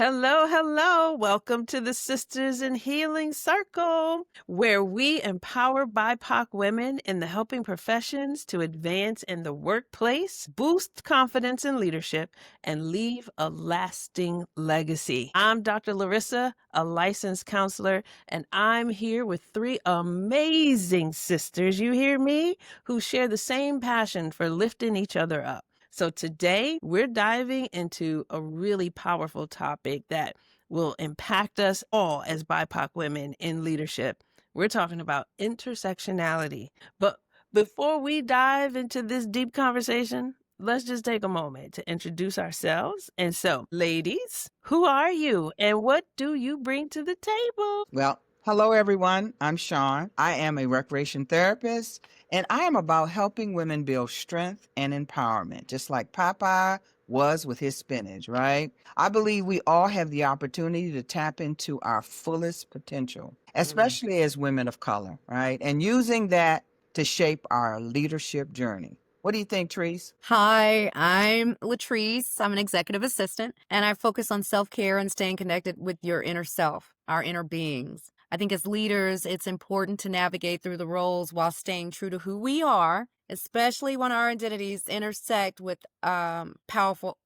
Hello, hello. Welcome to the Sisters in Healing Circle, where we empower BIPOC women in the helping professions to advance in the workplace, boost confidence in leadership, and leave a lasting legacy. I'm Dr. Larissa, a licensed counselor, and I'm here with three amazing sisters, you hear me, who share the same passion for lifting each other up. So today we're diving into a really powerful topic that will impact us all as BIPOC women in leadership. We're talking about intersectionality. But before we dive into this deep conversation, let's just take a moment to introduce ourselves. And so, ladies, who are you and what do you bring to the table? Well, hello everyone. I'm Sean. I am a recreation therapist and I am about helping women build strength and empowerment, just like Popeye was with his spinach, right? I believe we all have the opportunity to tap into our fullest potential, especially as women of color, right? And using that to shape our leadership journey. What do you think, Treese? Hi, I'm Latrice. I'm an executive assistant, and I focus on self-care and staying connected with your inner self, our inner beings. I think as leaders, it's important to navigate through the roles while staying true to who we are, especially when our identities intersect with other powerful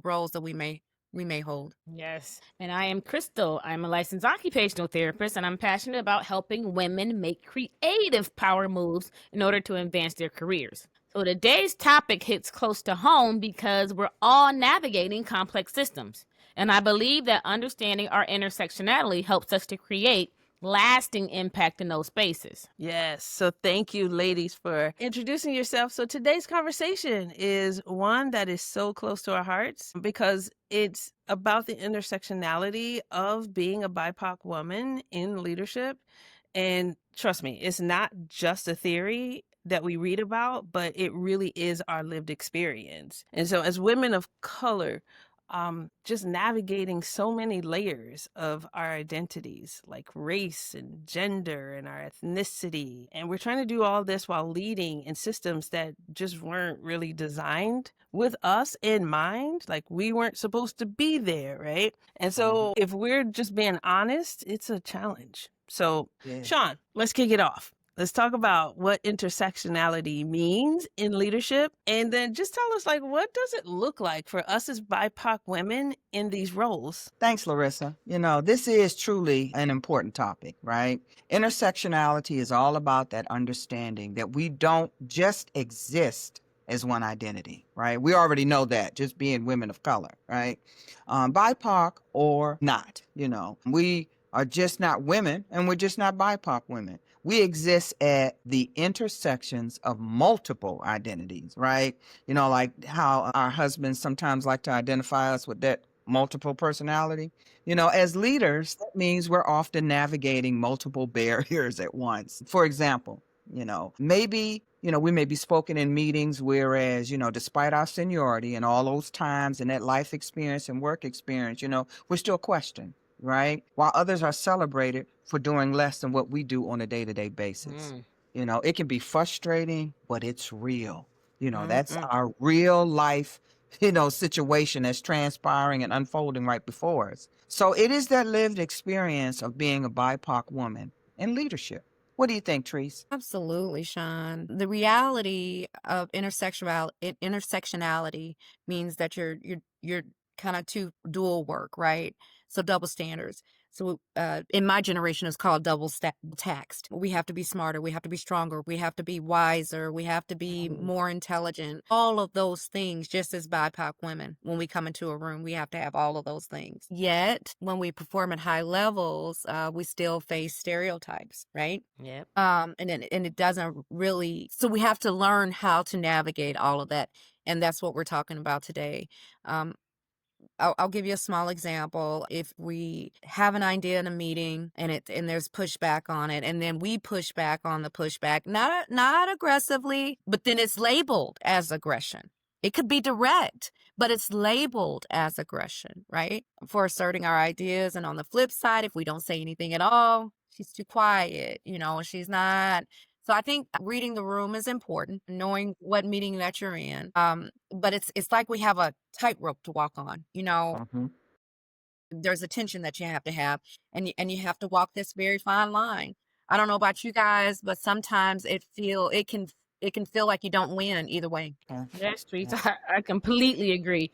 roles that we may hold. Yes. And I am Crystal. I'm a licensed occupational therapist, and I'm passionate about helping women make creative power moves in order to advance their careers. So today's topic hits close to home because we're all navigating complex systems. And I believe that understanding our intersectionality helps us to create lasting impact in those spaces. Yes. So thank you, ladies, for introducing yourself. So today's conversation is one that is so close to our hearts because it's about the intersectionality of being a BIPOC woman in leadership. And trust me, it's not just a theory that we read about, but it really is our lived experience. And so as women of color, just navigating so many layers of our identities, like race and gender and our ethnicity. And we're trying to do all this while leading in systems that just weren't really designed with us in mind. Like we weren't supposed to be there, right? And so if we're just being honest, it's a challenge. So, Yeah. Sean, let's kick it off. Let's talk about what intersectionality means in leadership. And then just tell us, like, what does it look like for us as BIPOC women in these roles? Thanks, Larissa. This is truly an important topic, right? Intersectionality is all about that understanding that we don't just exist as one identity, right? We already know that, just being women of color, right? BIPOC or not, we are just not women and we're just not BIPOC women. We exist at the intersections of multiple identities, right? Like how our husbands sometimes like to identify us with that multiple personality. As leaders, that means we're often navigating multiple barriers at once. For example, we may be spoken in meetings, whereas, despite our seniority and all those times and that life experience and work experience, we're still questioned, right? While others are celebrated for doing less than what we do on a day-to-day basis. It can be frustrating, but it's real. That's our real life situation that's transpiring and unfolding right before us. So it is that lived experience of being a BIPOC woman in leadership. What do you think, Treese? Absolutely, Sean. The reality of intersectionality means that you're kind of two dual work, right? So double standards. So in my generation, it's called taxed. We have to be smarter. We have to be stronger. We have to be wiser. We have to be more intelligent. All of those things, just as BIPOC women, when we come into a room, we have to have all of those things. Yet, when we perform at high levels, we still face stereotypes, right? Yep. And it doesn't really, so we have to learn how to navigate all of that. And that's what we're talking about today. Um, I'll give you a small example. If we have an idea in a meeting and there's pushback on it, and then we push back on the pushback, not aggressively, but then it's labeled as aggression. It could be direct, but it's labeled as aggression, right? For asserting our ideas. And on the flip side, if we don't say anything at all, she's too quiet, she's not. So I think reading the room is important, knowing what meeting that you're in. But it's like we have a tightrope to walk on, Mhm. There's a tension that you have to have, and you have to walk this very fine line. I don't know about you guys, but sometimes it can feel like you don't win either way. Yeah. Yes, Yeah. Teresa, I completely agree.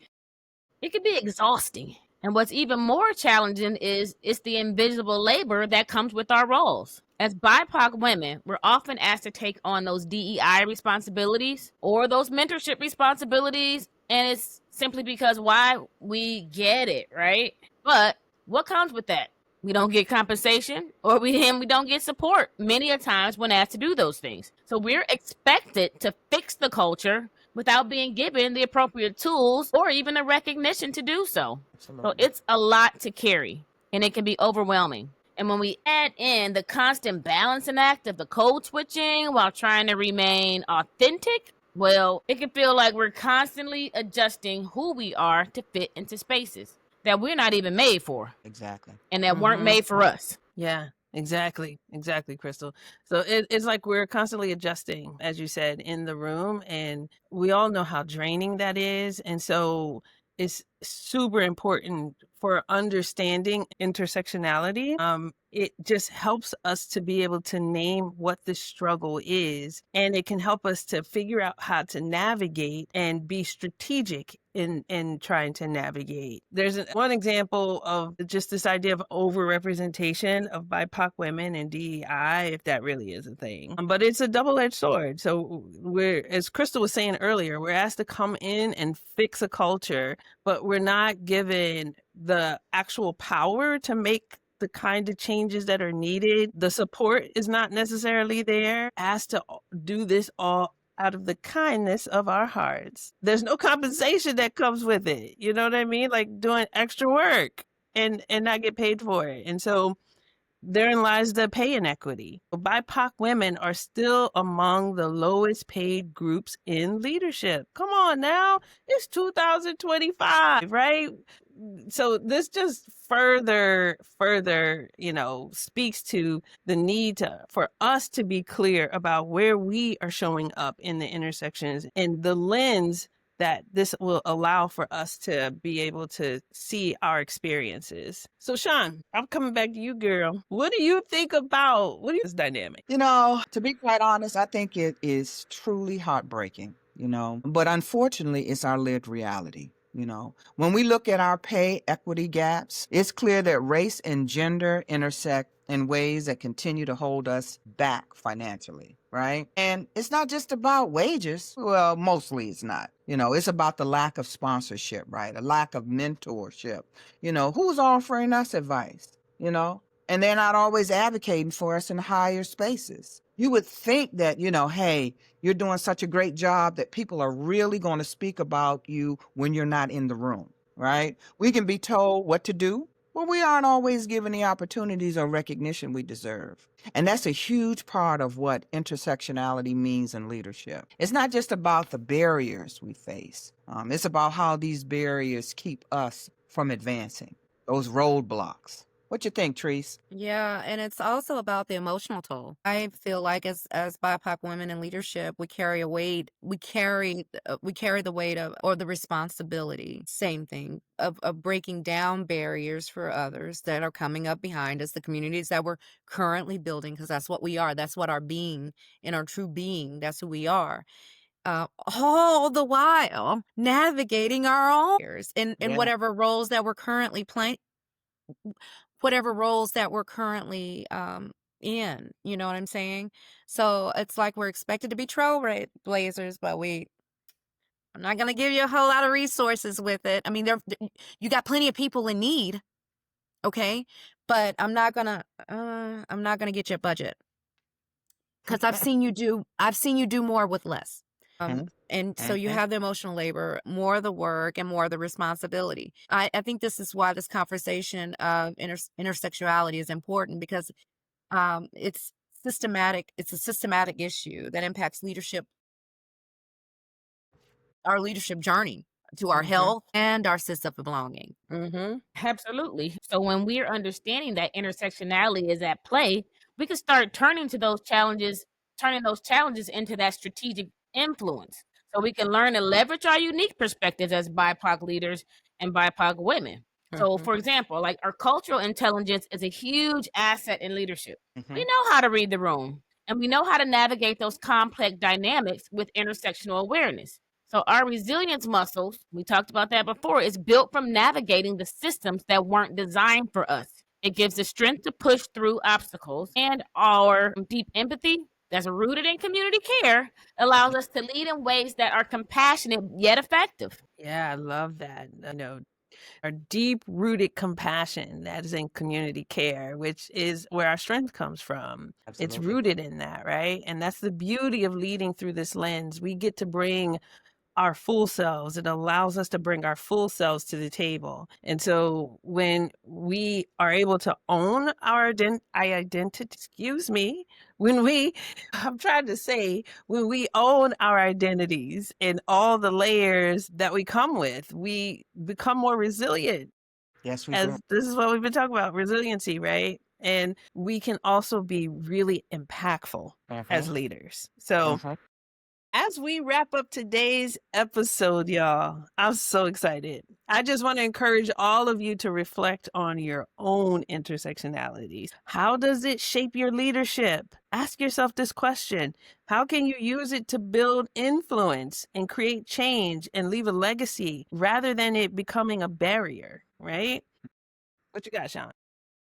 It can be exhausting. And what's even more challenging is it's the invisible labor that comes with our roles. As BIPOC women, we're often asked to take on those DEI responsibilities or those mentorship responsibilities, and it's simply because why we get it, right? But what comes with that? We don't get compensation or we don't get support many a times when asked to do those things. So we're expected to fix the culture without being given the appropriate tools or even the recognition to do so. So Absolutely. it's a lot to carry and it can be overwhelming. And when we add in the constant balancing act of the code switching while trying to remain authentic, well, it can feel like we're constantly adjusting who we are to fit into spaces that we're not even made for Exactly. and that weren't Mhm. made for us. Yeah, exactly. Exactly, Crystal. So it's like we're constantly adjusting, as you said, in the room. And we all know how draining that is. And so it's super important for understanding intersectionality. It just helps us to be able to name what the struggle is. And it can help us to figure out how to navigate and be strategic in trying to navigate. There's one example of just this idea of overrepresentation of BIPOC women in DEI, if that really is a thing. But it's a double-edged sword. So we're, as Crystal was saying earlier, we're asked to come in and fix a culture, but we're not given the actual power to make the kind of changes that are needed. The support is not necessarily there. Asked to do this all out of the kindness of our hearts. There's no compensation that comes with it. You know what I mean? Like doing extra work and not get paid for it. And so therein lies the pay inequity. BIPOC women are still among the lowest paid groups in leadership. Come on now, it's 2025, right? So this just further, speaks to the need for us to be clear about where we are showing up in the intersections and the lens that this will allow for us to be able to see our experiences. So, Sean, I'm coming back to you, girl. What do you think about this dynamic? To be quite honest, I think it is truly heartbreaking, but unfortunately, it's our lived reality. When we look at our pay equity gaps, it's clear that race and gender intersect in ways that continue to hold us back financially, right? And it's not just about wages. Well, mostly it's not. It's about the lack of sponsorship, right? A lack of mentorship. Who's offering us advice? And they're not always advocating for us in higher spaces. You would think that, hey, you're doing such a great job that people are really going to speak about you when you're not in the room, right? We can be told what to do, but we aren't always given the opportunities or recognition we deserve. And that's a huge part of what intersectionality means in leadership. It's not just about the barriers we face. It's about how these barriers keep us from advancing, those roadblocks. What you think, Treese? Yeah, and it's also about the emotional toll. I feel like as BIPOC women in leadership, we carry a weight. We carry the weight of or the responsibility. Same thing of breaking down barriers for others that are coming up behind us, the communities that we're currently building, because that's what we are. That's what our being and our true being. That's who we are. All the while navigating our own barriers in Yeah. whatever roles that we're currently playing, whatever roles that we're currently in, you know what I'm saying? So it's like we're expected to be trailblazers, but I'm not gonna give you a whole lot of resources with it. I mean, you got plenty of people in need, okay? But I'm not gonna get your budget because I've seen you do more with less. Mhm. And so you Mhm. have the emotional labor, more of the work, and more of the responsibility. I think this is why this conversation of intersexuality is important because it's systematic. It's a systematic issue that impacts our leadership journey to our Mhm. health and our sense of belonging. Mm-hmm. Absolutely. So when we're understanding that intersectionality is at play, we can start turning those challenges into that strategic influence. So we can learn and leverage our unique perspectives as BIPOC leaders and BIPOC women. So, Mhm. for example, like our cultural intelligence is a huge asset in leadership. We Mhm. know how to read the room and we know how to navigate those complex dynamics with intersectional awareness. So, our resilience muscles, we talked about that before, is built from navigating the systems that weren't designed for us. It gives us strength to push through obstacles, and our deep empathy that's rooted in community care allows us to lead in ways that are compassionate yet effective. Yeah, I love that. Our deep rooted compassion that is in community care, which is where our strength comes from. It's Absolutely. rooted in that, right? And that's the beauty of leading through this lens. We get to bring our full selves. It allows us to bring our full selves to the table. And so when we are able to own our identity, excuse me, when we, I'm trying to say, when we own our identities and all the layers that we come with, we become more resilient. Yes, we do. As this is what we've been talking about, resiliency, right? And we can also be really impactful as Mhm. leaders. So Mhm. as we wrap up today's episode, y'all, I'm so excited. I just want to encourage all of you to reflect on your own intersectionalities. How does it shape your leadership? Ask yourself this question. How can you use it to build influence and create change and leave a legacy rather than it becoming a barrier, right? What you got, Sean?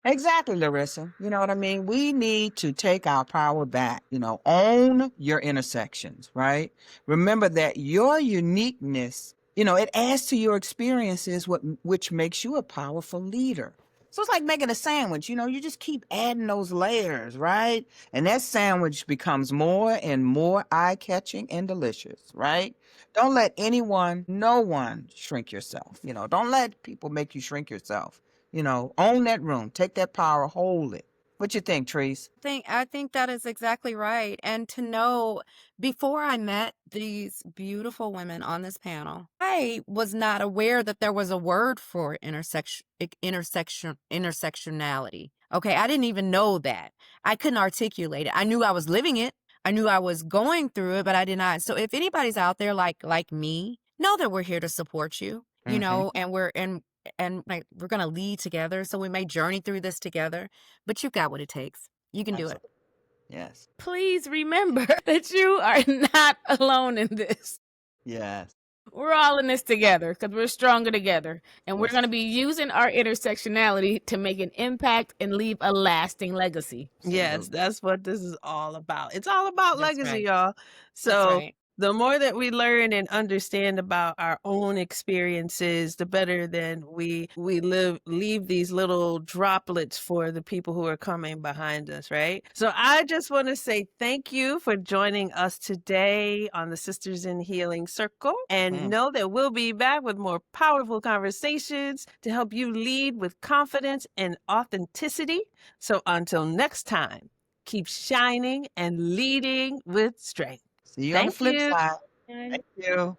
Exactly, Larissa. You know what I mean? We need to take our power back, own your intersections, right? Remember that your uniqueness, it adds to your experiences, which makes you a powerful leader. So it's like making a sandwich, you just keep adding those layers, right? And that sandwich becomes more and more eye-catching and delicious, right? Don't let no one shrink yourself. Don't let people make you shrink yourself. Own that room, take that power, hold it. What you think, Trees? I think that is exactly right. And to know, before I met these beautiful women on this panel, I was not aware that there was a word for intersectionality. Okay, I didn't even know that. I couldn't articulate it. I knew I was living it. I knew I was going through it, but I did not. So if anybody's out there like me, know that we're here to support you. Mm-hmm. And like we're gonna lead together. So we may journey through this together, but you got what it takes. You can do it. Absolutely. Yes. Please remember that you are not alone in this. Yes. We're all in this together because we're stronger together. And we're Yes. going to be using our intersectionality to make an impact and leave a lasting legacy. Yes, Absolutely. that's what this is all about. It's all about That's legacy, right. y'all. That's So right. the more that we learn and understand about our own experiences, the better then we leave these little droplets for the people who are coming behind us, right? So I just want to say thank you for joining us today on the Sisters in Healing Circle, and Mm. know that we'll be back with more powerful conversations to help you lead with confidence and authenticity. So until next time, keep shining and leading with strength. See you on the Thank flip you. side. Thank you.